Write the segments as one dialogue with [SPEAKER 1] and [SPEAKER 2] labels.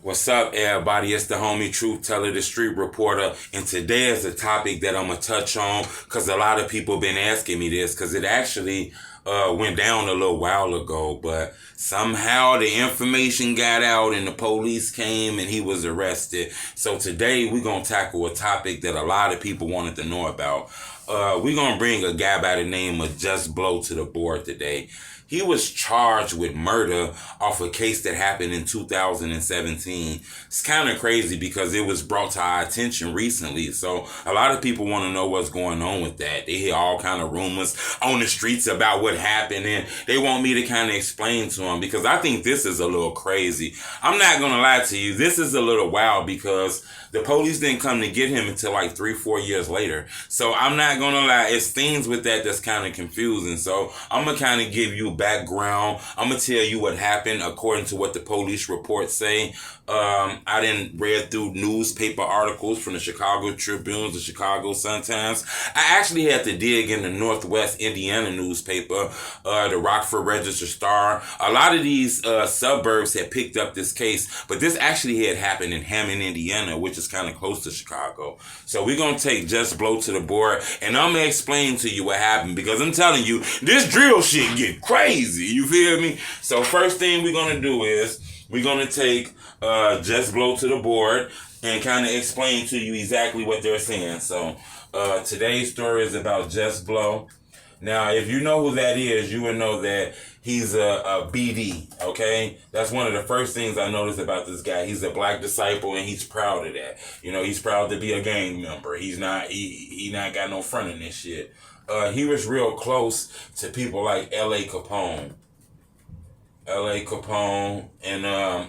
[SPEAKER 1] What's up, everybody? It's the homie Truth Teller, the street reporter, and today is a topic that I'm going to touch on because a lot of people been asking me this because it actually went down a little while ago, but somehow the information got out and the police came and he was arrested. So today we're going to tackle a topic that a lot of people wanted to know about. We're going to bring a guy by the name of JusBlow to the board today. He was charged with murder off a case that happened in 2017. It's kind of crazy because it was brought to our attention recently. So a lot of people want to know what's going on with that. They hear all kind of rumors on the streets about what happened, and they want me to kind of explain to them because I think this is a little crazy. I'm not going to lie to you. This is a little wild because the police didn't come to get him until like 3-4 years later. So I'm not going to lie. It's things with that that's kind of confusing. So I'm going to kind of give you background. I'm going to tell you what happened according to what the police reports say. I didn't read through newspaper articles from the Chicago Tribune, the Chicago Sun-Times. I actually had to dig in the Northwest Indiana newspaper, the Rockford Register-Star. A lot of these suburbs had picked up this case, but this actually had happened in Hammond, Indiana, which is kind of close to Chicago. So we're going to take JusBlow to the board, and I'm going to explain to you what happened because I'm telling you, this drill shit get crazy. You feel me? So first thing we're going to do is we're going to take JusBlow to the board and kind of explain to you exactly what they're saying. So today's story is about JusBlow. Now, if you know who that is, you would know that he's a BD, okay? That's one of the first things I noticed about this guy. He's a black disciple, and he's proud of that. You know, he's proud to be a gang member. He's not, he not got no front in this shit. He was real close to people like L.A. Capone. L.A. Capone and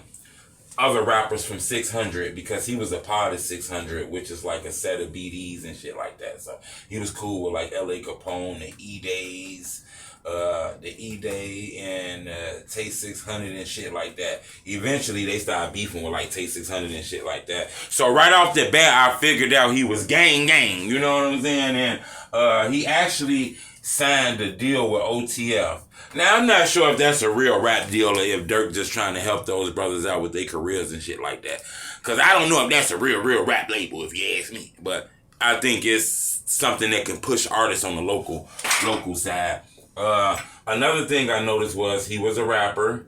[SPEAKER 1] other rappers from 600 because he was a part of 600, which is like a set of BDs and shit like that. So he was cool with like L.A. Capone, the E-Days, and Tay 600 and shit like that. Eventually they started beefing with like Tay 600 and shit like that. So right off the bat I figured out he was gang, you know what I'm saying? And he actually signed a deal with OTF. Now, I'm not sure if that's a real rap deal or if Dirk just trying to help those brothers out with their careers and shit like that. Because I don't know if that's a real rap label, if you ask me. But I think it's something that can push artists on the local side. Another thing I noticed was he was a rapper.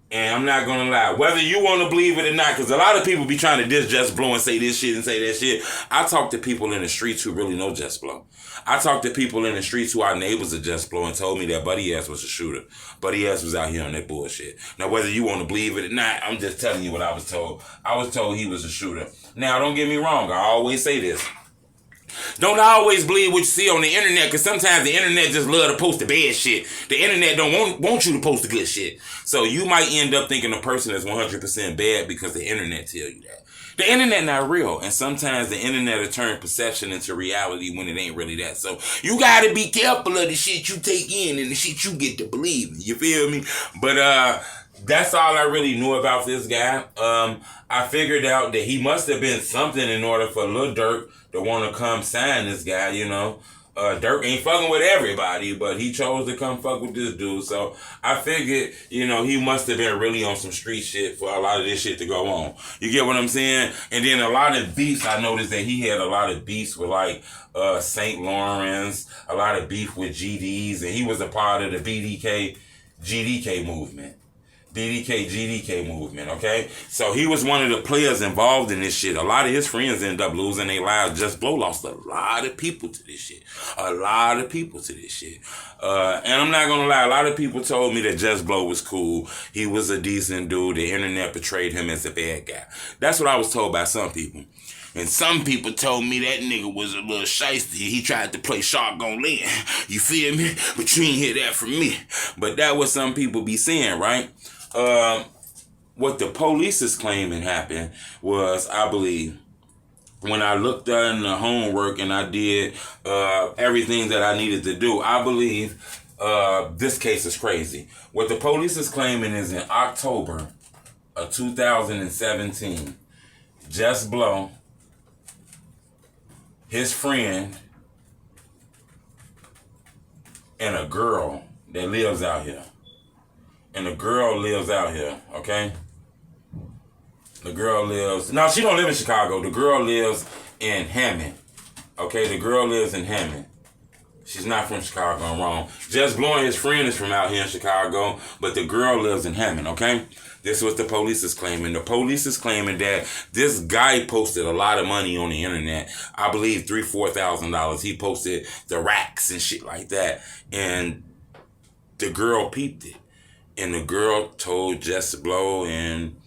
[SPEAKER 1] And I'm not going to lie, whether you want to believe it or not, because a lot of people be trying to diss JusBlow and say this shit and say that shit. I talk to people in the streets who really know JusBlow. I talk to people in the streets who are neighbors of JusBlow and told me that Buddy Ass was a shooter. Buddy Ass was out here on that bullshit. Now, whether you want to believe it or not, I'm just telling you what I was told. I was told he was a shooter. Now, don't get me wrong. I always say this. Don't always believe what you see on the internet, because sometimes the internet just love to post the bad shit. The internet don't want you to post the good shit. So you might end up thinking a person is 100% bad because the internet tell you that. The internet not real, and sometimes the internet will turn perception into reality when it ain't really that. So you gotta be careful of the shit you take in and the shit you get to believe in. You feel me? But that's all I really knew about this guy. I figured out that he must have been something in order for Lil Durk to want to come sign this guy, you know. Dirk ain't fucking with everybody, but he chose to come fuck with this dude. So I figured, you know, he must have been really on some street shit for a lot of this shit to go on. You get what I'm saying? And then a lot of beefs, I noticed that he had a lot of beefs with like St. Lawrence, a lot of beef with GDs, and he was a part of the GDK movement. GDK movement, okay? So he was one of the players involved in this shit. A lot of his friends ended up losing their lives. JusBlow lost a lot of people to this shit. And I'm not gonna lie, a lot of people told me that JusBlow was cool. He was a decent dude. The internet portrayed him as a bad guy. That's what I was told by some people. And some people told me that nigga was a little shiesty. He tried to play shark on land. You feel me? But you ain't hear that from me. But that was some people be saying, right? What the police is claiming happened was, I believe, when I looked in the homework and I did everything that I needed to do, I believe this case is crazy. What the police is claiming is in October of 2017, JusBlow, his friend, and a girl that lives out here. And the girl lives out here, okay? The girl lives... No, she don't live in Chicago. The girl lives in Hammond. Okay, the girl lives in Hammond. She's not from Chicago, I'm wrong. JusBlow and his friend is from out here in Chicago, but the girl lives in Hammond, okay? This is what the police is claiming. The police is claiming that this guy posted a lot of money on the internet. I believe $3,000, $4,000. He posted the racks and shit like that. And the girl peeped it. And the girl told JusBlow and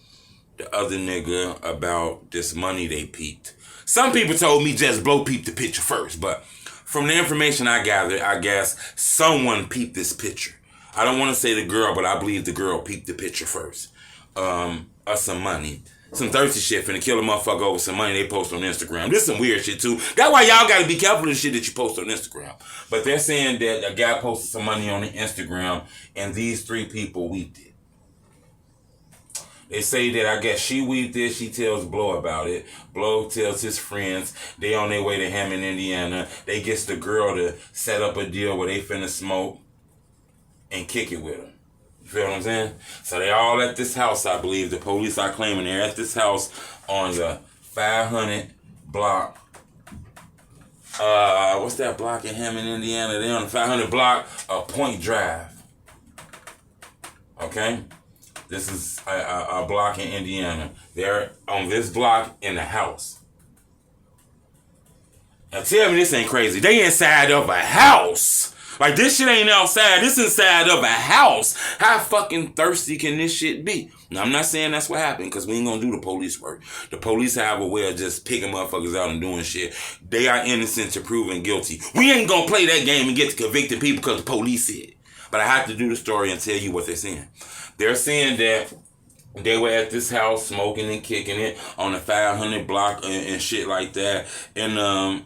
[SPEAKER 1] the other nigga about this money they peeped. Some people told me JusBlow peeped the picture first, but from the information I gathered, I guess someone peeped this picture. I don't want to say the girl, but I believe the girl peeped the picture first. Of some money. Some thirsty shit finna kill a motherfucker over some money they post on Instagram. This is some weird shit too. That's why y'all gotta be careful of the shit that you post on Instagram. But they're saying that a guy posted some money on the Instagram and these three people weeped it. They say that I guess she weeped it. She tells Blow about it. Blow tells his friends. They on their way to Hammond, Indiana. They gets the girl to set up a deal where they finna smoke and kick it with her. You feel what I'm saying? So they all at this house, I believe. The police are claiming they're at this house on the 500 block. What's that block in Hammond, Indiana? They're on the 500 block of Point Drive. Okay? This is a block in Indiana. They're on this block in the house. Now tell me this ain't crazy. They inside of a house. Like this shit ain't outside. This inside of a house. How fucking thirsty can this shit be? Now I'm not saying that's what happened because we ain't gonna do the police work. The police have a way of just picking motherfuckers out and doing shit. They are innocent to proven guilty. We ain't gonna play that game and get to convicting people because the police said. But I have to do the story and tell you what they're saying. They're saying that they were at this house smoking and kicking it on the 500 block and shit like that. And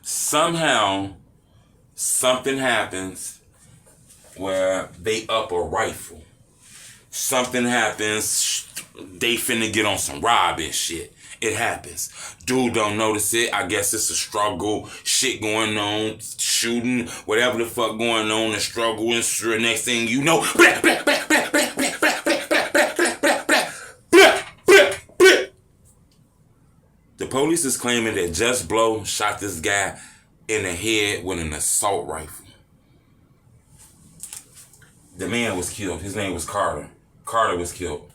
[SPEAKER 1] somehow something happens where they up a rifle. Something happens. They finna get on some robbing shit. It happens. Dude don't notice it. I guess it's a struggle. Shit going on. Shooting. Whatever the fuck going on. The struggle. And the next thing you know. Blah, blah, blah, blah, blah, blah, blah, blah, blah, blah, blah, blah, blah, blah. The police is claiming that JusBlow shot this guy in the head with an assault rifle. The man was killed. His name was Carter. Carter was killed.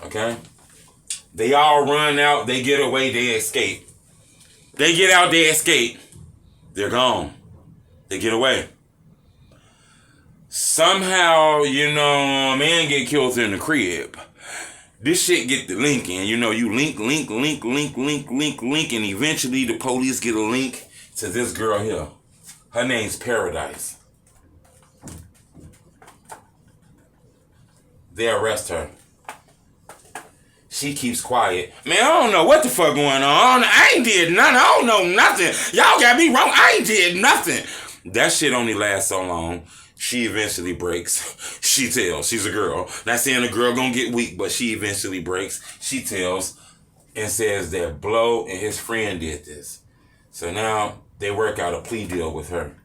[SPEAKER 1] Okay? They all run out. They get away. They escape. They get out. They escape. They're gone. They get away. Somehow, a man get killed in the crib. This shit get the linking. You link, and eventually the police get a link to this girl here. Her name's Paradise. They arrest her. She keeps quiet. Man, I don't know what the fuck going on. I ain't did nothing. I don't know nothing. Y'all got me wrong. I ain't did nothing. That shit only lasts so long. She eventually breaks. She tells. She's a girl. Not saying the girl gonna get weak, but she eventually breaks. She tells and says that Blow and his friend did this. So now they work out a plea deal with her.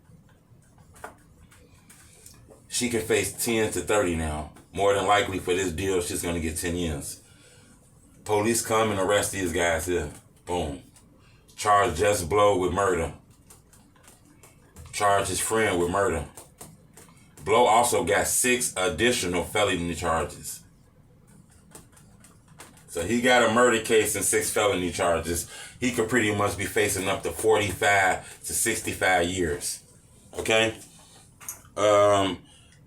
[SPEAKER 1] She can face 10 to 30 now. More than likely for this deal, she's gonna get 10 years. Police come and arrest these guys here. Boom. Charge JusBlow with murder. Charge his friend with murder. Blow also got 6 additional felony charges. So he got a murder case and 6 felony charges. He could pretty much be facing up to 45 to 65 years. Okay?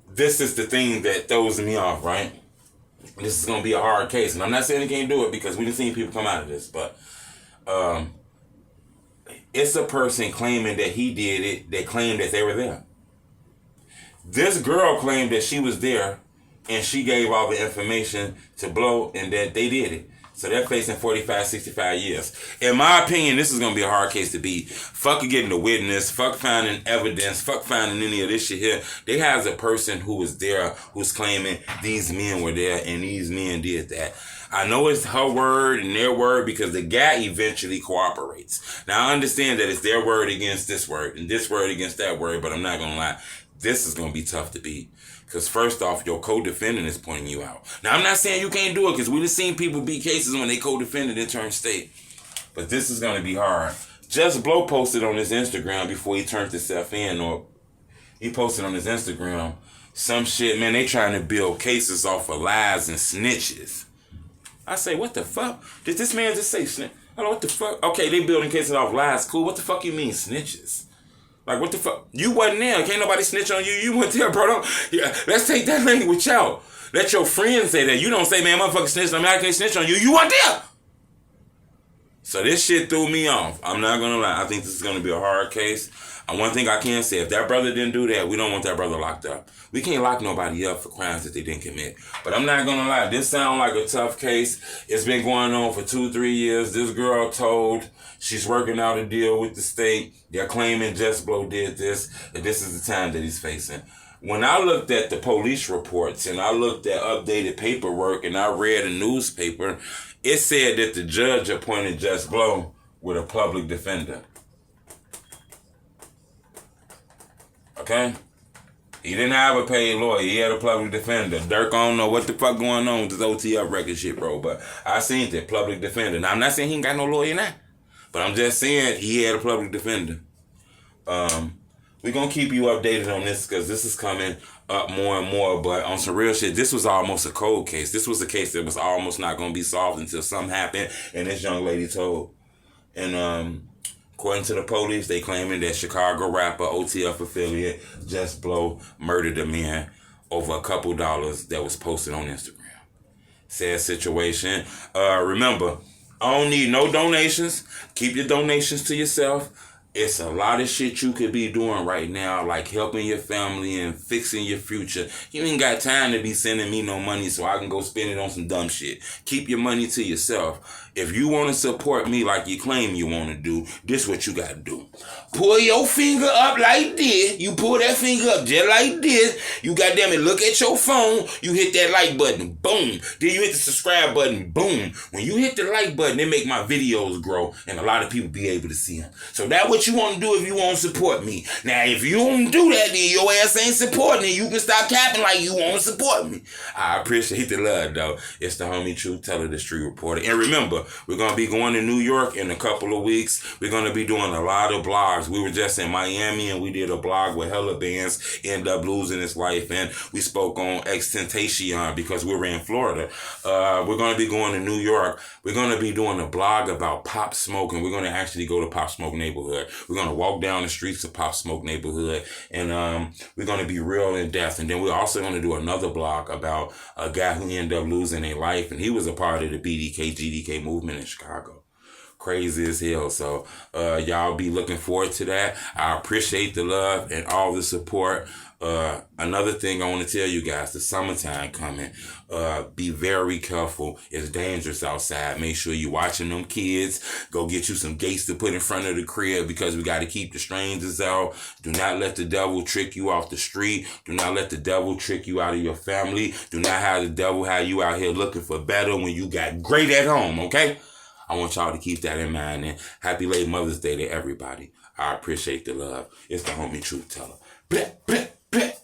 [SPEAKER 1] This is the thing that throws me off, right? This is going to be a hard case. And I'm not saying he can't do it because we done seen people come out of this. But it's a person claiming that he did it. They claim that they were there. This girl claimed that she was there and she gave all the information to Blow and that they did it. So they're facing 45, 65 years. In my opinion, this is going to be a hard case to beat. Fuck getting a witness. Fuck finding evidence. Fuck finding any of this shit here. They has a person who was there who's claiming these men were there and these men did that. I know it's her word and their word because the guy eventually cooperates. Now, I understand that it's their word against this word and this word against that word, but I'm not going to lie. this is going to be tough to beat. Because first off, your co-defendant is pointing you out. Now, I'm not saying you can't do it, because we've seen people beat cases when they co-defended and turn state. But this is going to be hard. JusBlow posted on his Instagram before he turned himself in, or he posted on his Instagram some shit, man, they trying to build cases off of lies and snitches. I say, what the fuck? Did this man just say snitch? Hello, what the fuck? Okay, they building cases off lies, cool. What the fuck you mean snitches? Like, what the fuck? You wasn't there. Can't nobody snitch on you. You weren't there, bro. Yeah, let's take that language out. Let your friends say that. You don't say, man, motherfucker snitched on me. I can't snitch on you. You weren't there. So this shit threw me off. I'm not going to lie. I think this is going to be a hard case. And one thing I can say, if that brother didn't do that, we don't want that brother locked up. We can't lock nobody up for crimes that they didn't commit. But I'm not going to lie. This sounds like a tough case. It's been going on for 2-3 years. This girl told she's working out a deal with the state. They're claiming JusBlow did this. And this is the time that he's facing. When I looked at the police reports and I looked at updated paperwork and I read a newspaper, it said that the judge appointed JusBlow with a public defender. Okay? He didn't have a paid lawyer. He had a public defender. Dirk, I don't know what the fuck going on with this OTF record shit, bro. But I seen that public defender. Now, I'm not saying he ain't got no lawyer now. But I'm just saying he had a public defender. We're going to keep you updated on this because this is coming up more and more. But on some real shit, this was almost a cold case. This was a case that was almost not going to be solved until something happened and this young lady told. And according to the police, they claiming that Chicago rapper, OTF affiliate, JusBlow murdered a man over a couple dollars that was posted on Instagram. Sad situation. Remember, I don't need no donations. Keep your donations to yourself. It's a lot of shit you could be doing right now, like helping your family and fixing your future. You ain't got time to be sending me no money so I can go spend it on some dumb shit. Keep your money to yourself. If you want to support me like you claim you want to do, this what you got to do. Pull your finger up like this. You pull that finger up just like this. You goddamn it, look at your phone. You hit that like button. Boom. Then you hit the subscribe button. Boom. When you hit the like button, it make my videos grow and a lot of people be able to see them. So that's what you want to do if you want to support me. Now, if you don't do that, then your ass ain't supporting it. You can stop capping like you want to support me. I appreciate the love, though. It's the homie Truth Teller, the street reporter. And remember, we're going to be going to New York in a couple of weeks. We're going to be doing a lot of blogs. We were just in Miami and we did a blog with hella bands, end up losing his life. And we spoke on Extentation because we were in Florida. We're going to be going to New York. We're going to be doing a blog about Pop Smoke, and we're going to actually go to Pop Smoke neighborhood. We're going to walk down the streets of Pop Smoke neighborhood, and we're going to be real in depth. And then we're also going to do another blog about a guy who ended up losing his life, and he was a part of the BDK, GDK movement in Chicago. Crazy as hell. So y'all be looking forward to that. I appreciate the love and all the support. Another thing I want to tell you guys, the summertime coming. Be very careful. It's dangerous outside. Make sure you're watching them kids. Go get you some gates to put in front of the crib because we got to keep the strangers out. Do not let the devil trick you off the street. Do not let the devil trick you out of your family. Do not have the devil have you out here looking for better when you got great at home, okay? I want y'all to keep that in mind. And happy late Mother's Day to everybody. I appreciate the love. It's the homie Truth Teller. Bleh, bleh, bleh.